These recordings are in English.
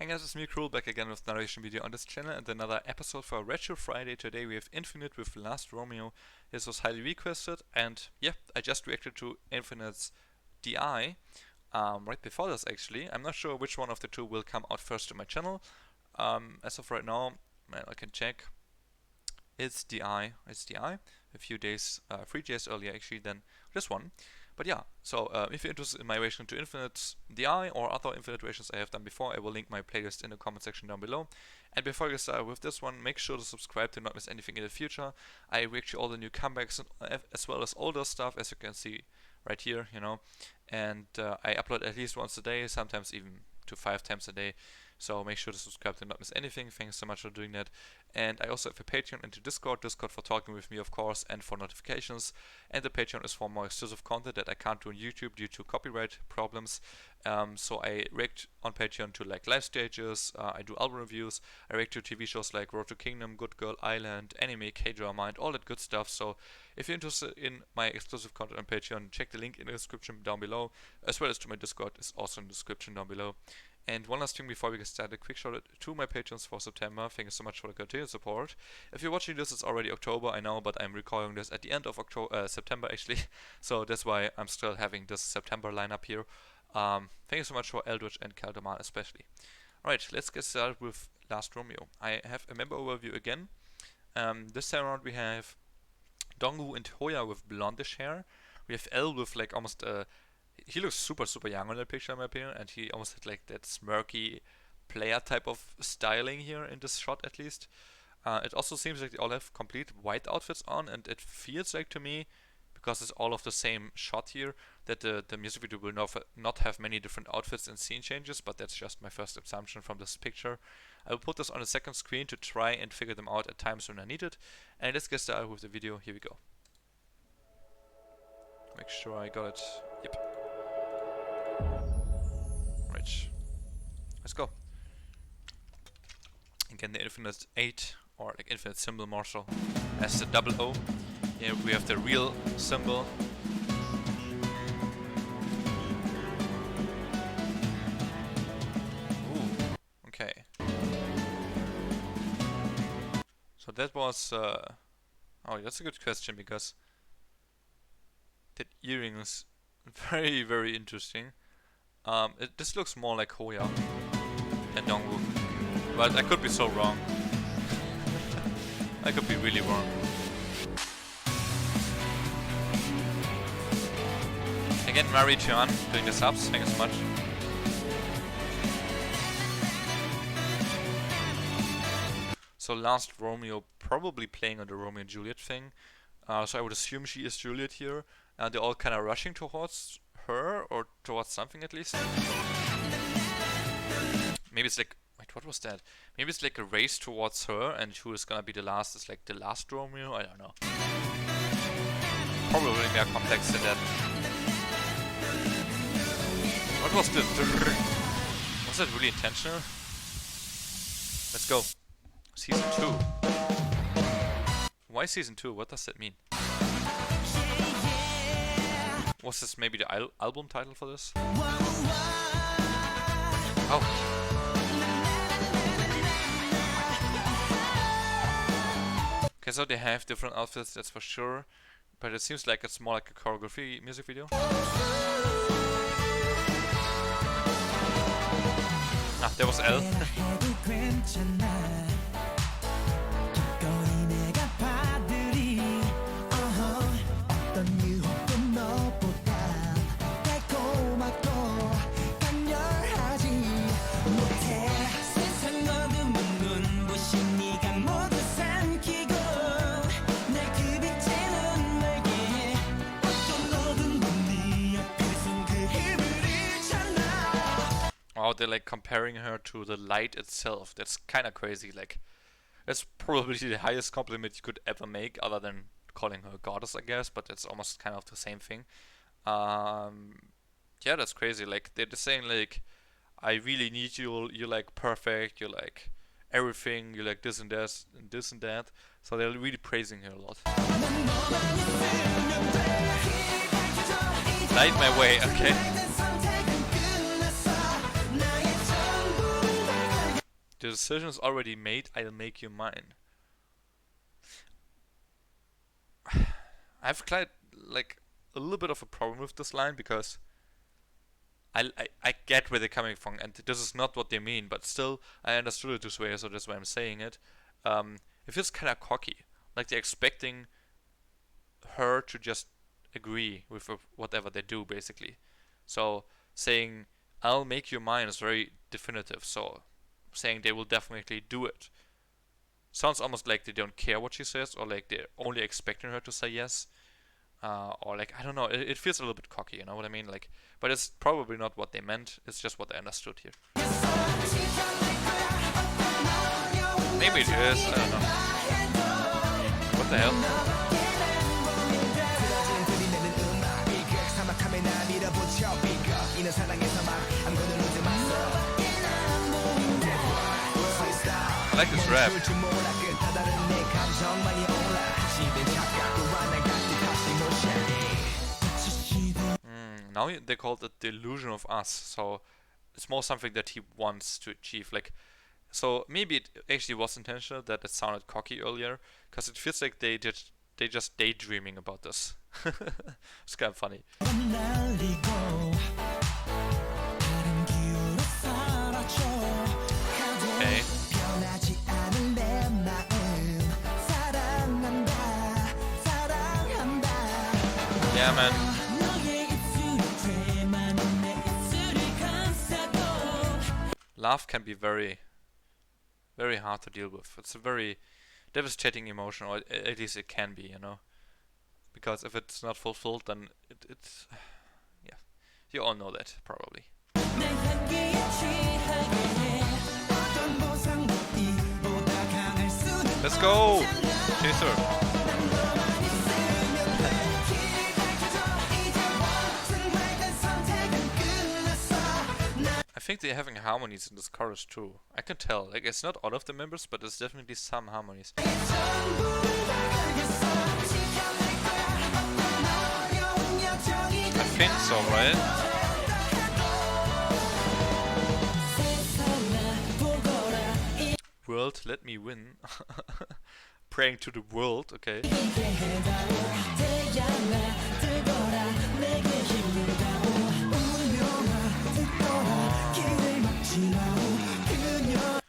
Hey guys, it's me, Cruel, back again with another reaction video on this channel and another episode for Retro Friday. Today we have Infinite with Last Romeo. This was highly requested, and yeah, I just reacted to Infinite's DI right before this actually. I'm not sure which one of the two will come out first on my channel. As of right now, I can check. It's DI. A few days, 3 days earlier actually than this one. But yeah, so if you're interested in my reaction to Infinite DI or other Infinite reactions I have done before, I will link my playlist in the comment section down below. And before you start with this one, make sure to subscribe to not miss anything in the future. I react to all the new comebacks as well as older stuff, as you can see right here, you know. And I upload at least once a day, sometimes even to 5 times a day. So make sure to subscribe to not miss anything. Thanks so much for doing that. And I also have a Patreon and a Discord for talking with me, of course, and for notifications. And the Patreon is for more exclusive content that I can't do on YouTube due to copyright problems. So I react on Patreon to like live stages, I do album reviews, I react to TV shows like Road to Kingdom, Good Girl Island, anime, K-drama, and all that good stuff. So if you're interested in my exclusive content on Patreon, check the link in the description down below, as well as to my Discord is also in the description down below. And one last thing before we get started, a quick shout out to my patrons for September. Thank you so much for the continued support. If you're watching this, it's already October, I know, but I'm recording this at the end of September actually. So that's why I'm still having this September lineup here. Thank you so much for Eldritch and Caldeman especially. Alright, let's get started with Last Romeo. I have a member overview again. This time around we have Dongwoo and Hoya with blondish hair. We have L with like almost he looks super young on that picture in my opinion, and he almost had like that smirky player type of styling here in this shot at least. It also seems like they all have complete white outfits on, and it feels like to me, because it's all of the same shot here, that the music video will not have many different outfits and scene changes, but that's just my first assumption from this picture. I will put this on a second screen to try and figure them out at times when I need it. And let's get started with the video. Here we go. Make sure I got it. Yep. Right. Let's go. Again, the Infinite 8, or like Infinite symbol Marshall, as the double O. Here we have the real symbol. Ooh, okay. So that was, oh, that's a good question, because that earring is very interesting. This looks more like Hoya than Dongwoo, but I could be so wrong. I could be really wrong. Again, Mari Chuan doing the subs, thank you so much. So Last Romeo probably playing on the Romeo and Juliet thing. So I would assume she is Juliet here. And they're all kind of rushing towards her, or towards something at least. Maybe it's like, wait, what was that? Maybe it's like a race towards her, and who is gonna be the last is like the last Romeo? I don't know. Probably more complex than that. What was the... Was that really intentional? Let's go. Season 2. Why Season 2? What does that mean? Was this maybe the album title for this? Oh. Okay, so they have different outfits, that's for sure. But it seems like it's more like a choreography music video. Ah, there was L. Oh, they're like comparing her to the light itself. That's kind of crazy. Like, that's probably the highest compliment you could ever make, other than calling her a goddess, I guess. But it's almost kind of the same thing. Yeah, that's crazy. Like, they're saying like, I really need you. You're like perfect. You're like everything. You're like this and that and this and that. So they're really praising her a lot. Light my way. Okay. the decision is already made, I'll make you mine. I've quite like a little bit of a problem with this line because I get where they're coming from, and this is not what they mean, but still I understood it this way, so that's why I'm saying it. It feels kind of cocky, like they're expecting her to just agree with whatever they do, basically. So saying I'll make you mine is very definitive. So saying they will definitely do it sounds almost like they don't care what she says, or like they're only expecting her to say yes. Or like I don't know, it feels a little bit cocky, you know what I mean? Like, but it's probably not what they meant. It's just what I understood here. Maybe it is. I don't know. What the hell? I like this rap. Now they call it the illusion of us, so it's more something that he wants to achieve. Like, so maybe it actually was intentional that it sounded cocky earlier, because it feels like they just daydreaming about this. It's kind of funny. Okay. Yeah, man. Love can be very, very hard to deal with. It's a very devastating emotion, or at least it can be, you know. Because if it's not fulfilled, then it's yeah. You all know that, probably. Let's go! Chaser! I think they're having harmonies in this chorus too. I can tell. Like, it's not all of the members, but there's definitely some harmonies. I think so, right? World, let me win. Praying to the world, okay.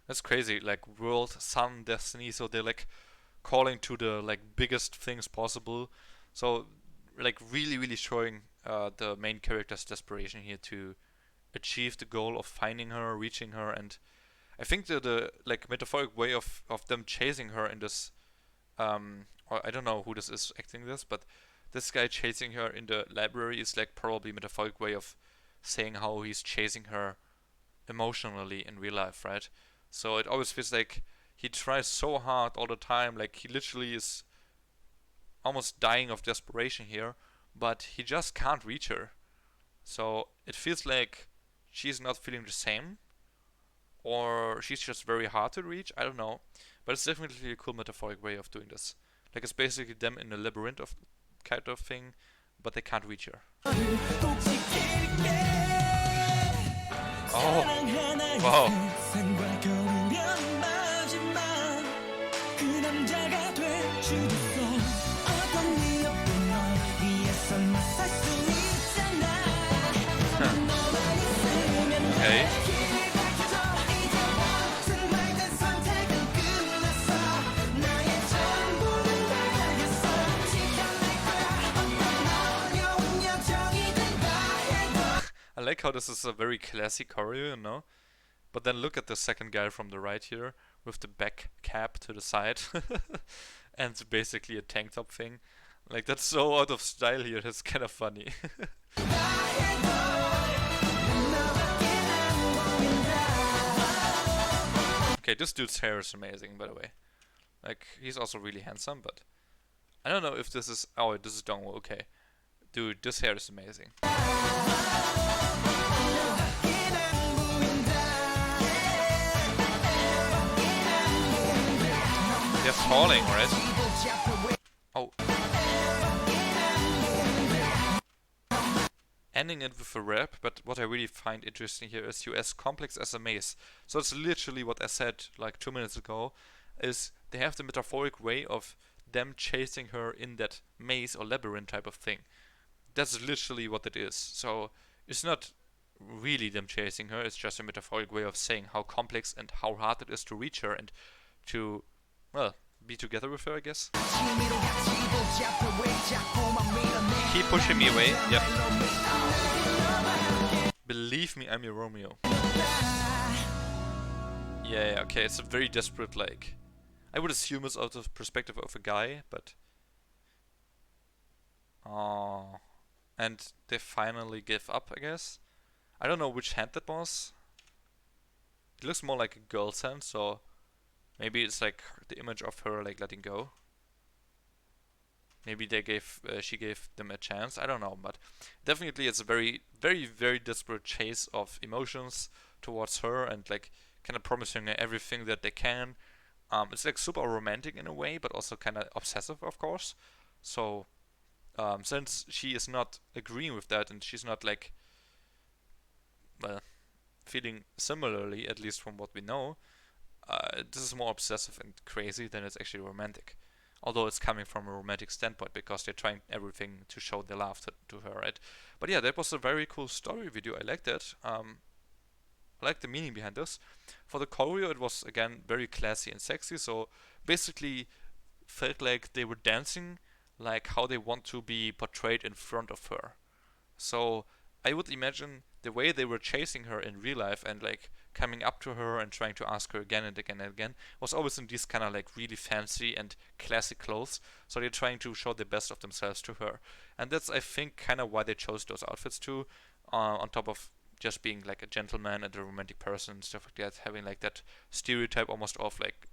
That's crazy, like world, sun, destiny, so they're like calling to the like biggest things possible. So like really showing the main character's desperation here to achieve the goal of finding her, reaching her, and I think the like metaphoric way of them chasing her in this or I don't know who this is acting this, but this guy chasing her in the library is like probably a metaphoric way of saying how he's chasing her emotionally in real life, right? So it always feels like he tries so hard all the time, like he literally is almost dying of desperation here, but he just can't reach her. So it feels like she's not feeling the same, or she's just very hard to reach, I don't know. But it's definitely a cool metaphoric way of doing this. Like, it's basically them in a labyrinth of kind of thing, but they can't reach her. Oh, wow. Okay. I like how this is a very classic choreo, you know? But then look at the second guy from the right here with the back cap to the side and basically a tank top thing. Like, that's so out of style here, that's kind of funny. Okay, this dude's hair is amazing, by the way. Like, he's also really handsome, but I don't know if this is... Oh, this is Dongwoo, okay. Dude, this hair is amazing. They're falling, right? Oh. ending it with a rap, but what I really find interesting here is US complex as a maze. So it's literally what I said like 2 minutes ago, is they have the metaphoric way of them chasing her in that maze or labyrinth type of thing. That's literally what it is. So it's not really them chasing her, it's just a metaphoric way of saying how complex and how hard it is to reach her and to, well, be together with her, I guess. Keep pushing me away. Yep. Believe me, I'm your Romeo. Yeah, okay, it's a very desperate, like, I would assume it's out of perspective of a guy, but oh, and they finally give up, I guess. I don't know which hand that was. It looks more like a girl's hand, so maybe it's like the image of her like letting go. Maybe she gave them a chance. I don't know, but definitely it's a very, very, very desperate chase of emotions towards her and like kind of promising her everything that they can. It's like super romantic in a way, but also kind of obsessive, of course. So since she is not agreeing with that and she's not like, well, feeling similarly, at least from what we know, this is more obsessive and crazy than it's actually romantic. Although it's coming from a romantic standpoint because they're trying everything to show their love to her, right? But yeah, that was a very cool story video. I liked it. I like the meaning behind this. For the choreo, it was again very classy and sexy. So basically, felt like they were dancing like how they want to be portrayed in front of her. So I would imagine the way they were chasing her in real life and like coming up to her and trying to ask her again and again and again was always in these kind of like really fancy and classic clothes. So they're trying to show the best of themselves to her, and that's I think kind of why they chose those outfits too. On top of just being like a gentleman and a romantic person and stuff like that, having like that stereotype almost of like,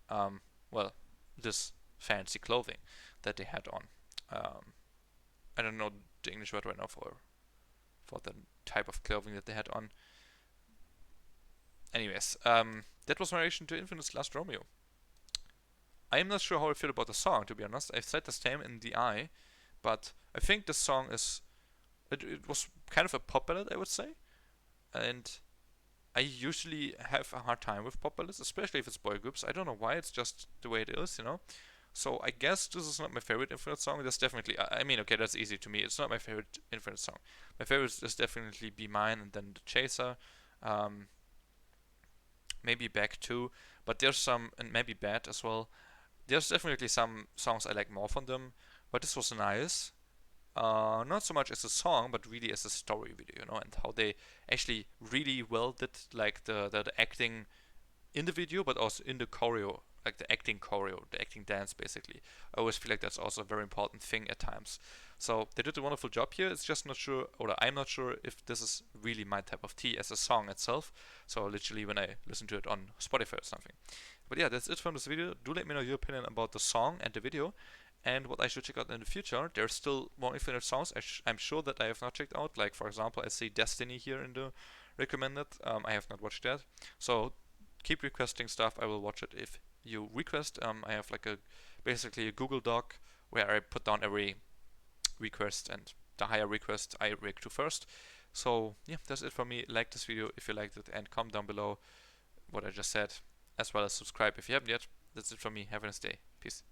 well, this fancy clothing that they had on. Um, I don't know the English word right now for the type of clothing that they had on. Anyways, that was my reaction to Infinite's Last Romeo. I am not sure how I feel about the song, to be honest. I've said the same in the eye, but I think the song is. It was kind of a pop ballad, I would say. And I usually have a hard time with pop ballads, especially if it's boy groups. I don't know why, it's just the way it is, you know? So I guess this is not my favorite Infinite song. That's definitely, I mean, okay, that's easy to me. It's not my favorite Infinite song. My favorite is definitely Be Mine and then The Chaser. Um, maybe Back too. But there's some, and maybe Bad as well. There's definitely some songs I like more from them. But this was nice. Not so much as a song, but really as a story video, you know, and how they actually really well did like the acting in the video, but also in the choreo, like the acting choreo, the acting dance, basically. I always feel like that's also a very important thing at times. So they did a wonderful job here. It's just not sure, or I'm not sure if this is really my type of tea as a song itself. So literally when I listen to it on Spotify or something. But yeah, that's it from this video. Do let me know your opinion about the song and the video, and what I should check out in the future. There's still more Infinite songs I'm sure that I have not checked out. Like, for example, I see Destiny here in the recommended. I have not watched that. So keep requesting stuff. I will watch it if you request. I have like basically a Google Doc where I put down every request, and the higher request I react to first. So yeah, that's it for me. Like this video if you liked it, and comment down below what I just said, as well as subscribe if you haven't yet. That's it from me. Have a nice day. Peace.